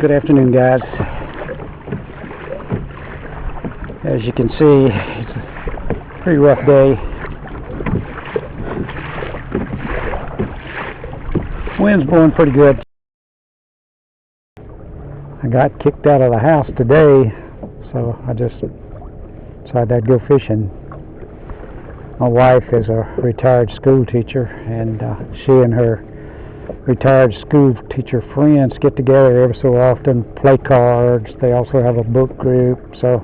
Good afternoon, guys. As you can see, it's a pretty rough day. Wind's blowing pretty good. I got kicked out of the house today, so I just decided I'd go fishing. My wife is a retired school teacher, and she and her retired school teacher friends get together every so often, play cards. They also have a book group, so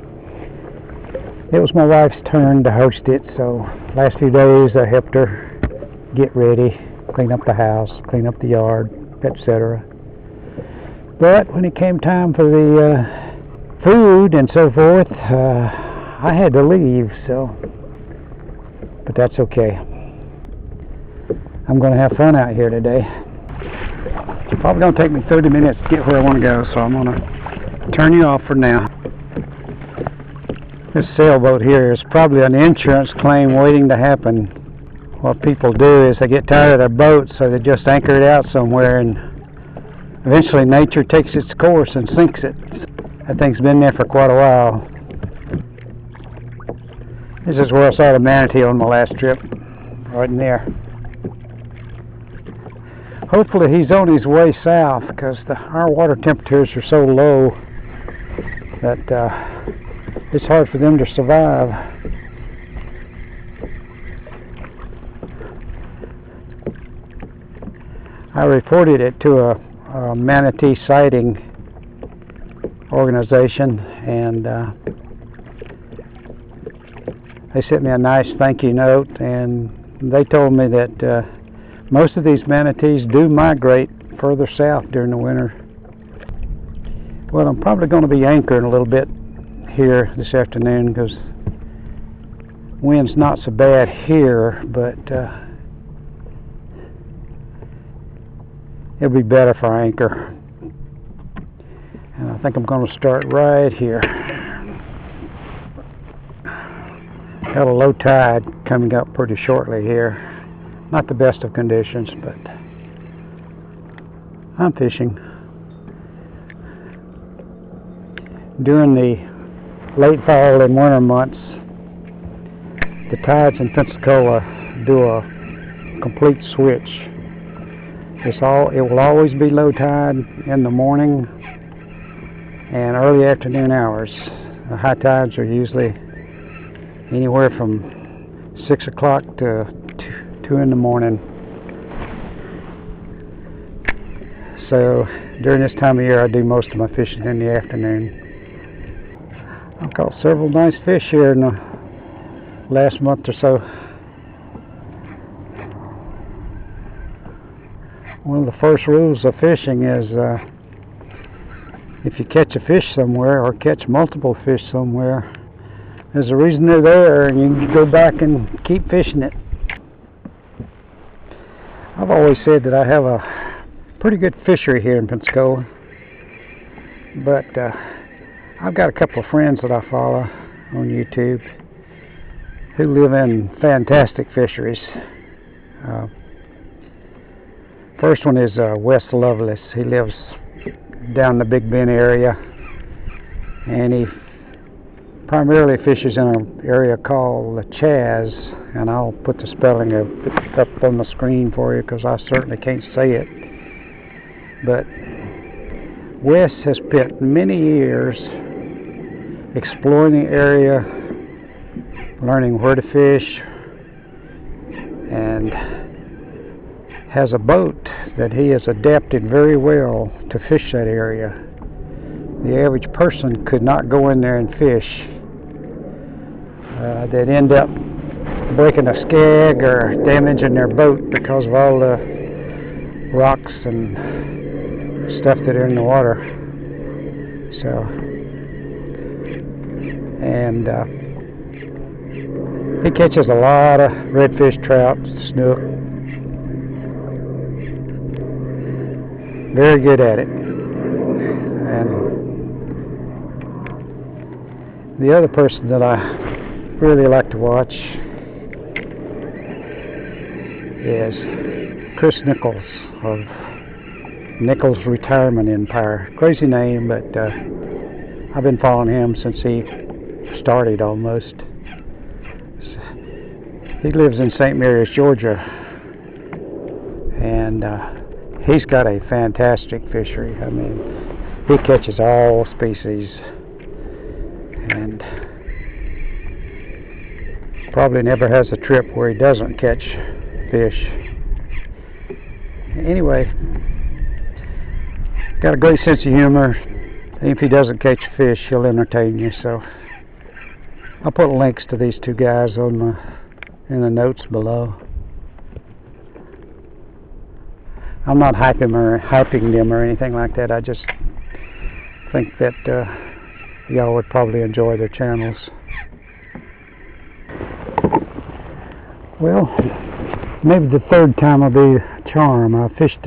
it was my wife's turn to host it. So last few days I helped her get ready, clean up the house, clean up the yard, etc. But when it came time for the food and so forth, I had to leave, but that's okay. I'm going to have fun out here today. It's probably going to take me 30 minutes to get where I want to go, so I'm going to turn you off for now. This sailboat here is probably an insurance claim waiting to happen. What people do is they get tired of their boat, so they just anchor it out somewhere, and eventually nature takes its course and sinks it. That thing's been there for quite a while. This is where I saw the manatee on my last trip, right in there. Hopefully he's on his way south, because our water temperatures are so low that it's hard for them to survive. I reported it to a manatee sighting organization, and they sent me a nice thank you note, and they told me that most of these manatees do migrate further south during the winter. Well, I'm probably going to be anchoring a little bit here this afternoon, because wind's not so bad here, but it'll be better if I anchor. And I think I'm going to start right here. Got a low tide coming up pretty shortly here. Not the best of conditions, but I'm fishing. During the late fall and winter months, the tides in Pensacola do a complete switch. It will always be low tide in the morning and early afternoon hours. The high tides are usually anywhere from 6 o'clock to 2 in the morning. So during this time of year I do most of my fishing in the afternoon. I've caught several nice fish here in the last month or so. One of the first rules of fishing is if you catch a fish somewhere, or catch multiple fish somewhere, there's a reason they're there, and you can go back and keep fishing it. I've always said that I have a pretty good fishery here in Pensacola, but I've got a couple of friends that I follow on YouTube who live in fantastic fisheries. First one is Wes Lovelace. He lives down the Big Bend area, and he primarily fishes in an area called the Chaz, and I'll put the spelling of it up on the screen for you, because I certainly can't say it. But Wes has spent many years exploring the area, learning where to fish, and has a boat that he has adapted very well to fish that area. The average person could not go in there and fish. They'd end up breaking a skeg or damaging their boat because of all the rocks and stuff that are in the water. So, and he catches a lot of redfish, trout, snook. Very good at it. And the other person that I really like to watch is Nichols of Nichols Retirement Empire. Crazy name, but I've been following him since he started almost. He lives in St. Mary's, Georgia, and he's got a fantastic fishery. I mean, he catches all species, and probably never has a trip where he doesn't catch fish. Anyway, got a great sense of humor. If he doesn't catch fish, he'll entertain you. So I'll put links to these two guys in the notes below. I'm not hyping them or anything like that. I just think that y'all would probably enjoy their channels. Well, maybe the third time will be a charm. I fished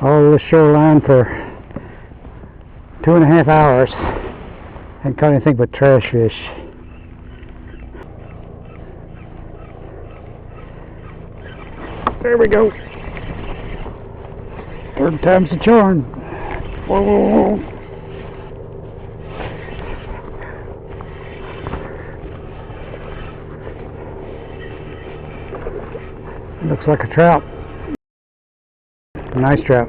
all the shoreline for 2.5 hours and caught anything but trash fish. There we go. Third time's the charm. Whoa. Looks like a trout. A nice trout.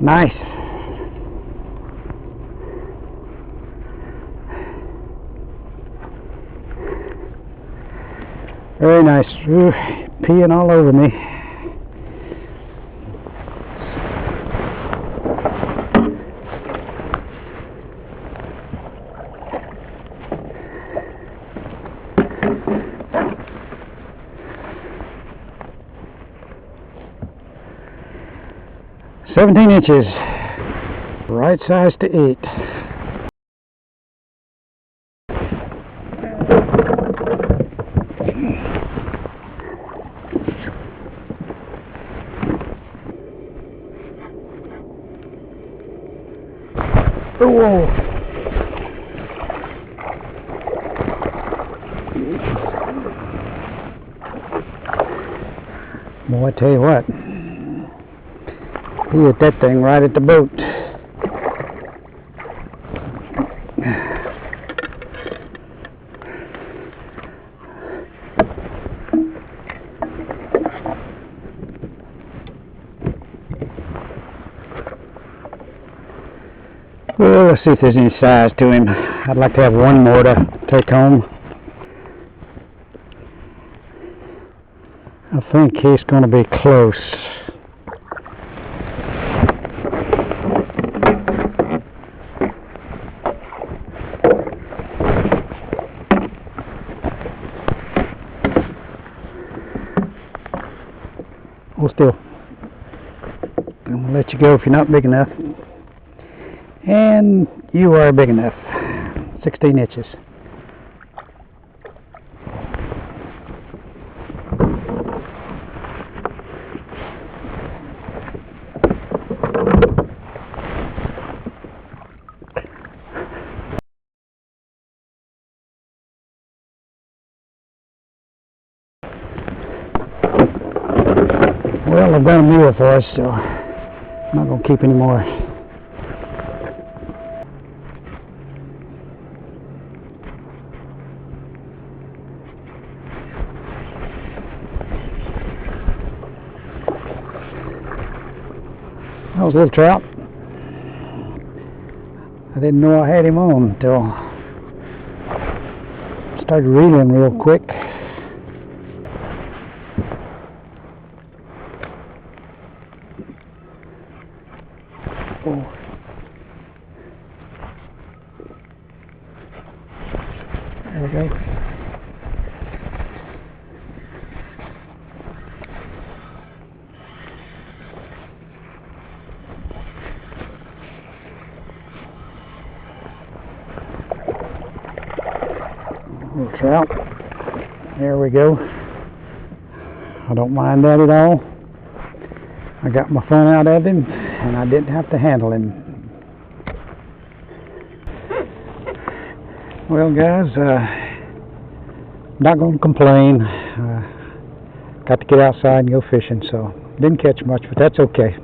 Nice. Very nice. Ooh, peeing all over me. "17 inches, right size to eat." Whoa. Boy, I tell you what, he hit that thing right at the boat. Well, let's see if there's any size to him. I'd like to have one more to take home. I think he's going to be close. Hold still. I'm going to let you go if you're not big enough. And you are big enough. 16 inches. Well, I've done a meal for us, so I'm not going to keep any more. That was a little trout. I didn't know I had him on until I started reeling real quick. Oh. There we go. Little trout. There we go. I don't mind that at all. I got my fun out of him, and I didn't have to handle him. Well, guys, I'm not going to complain. Got to get outside and go fishing, so didn't catch much, but that's okay.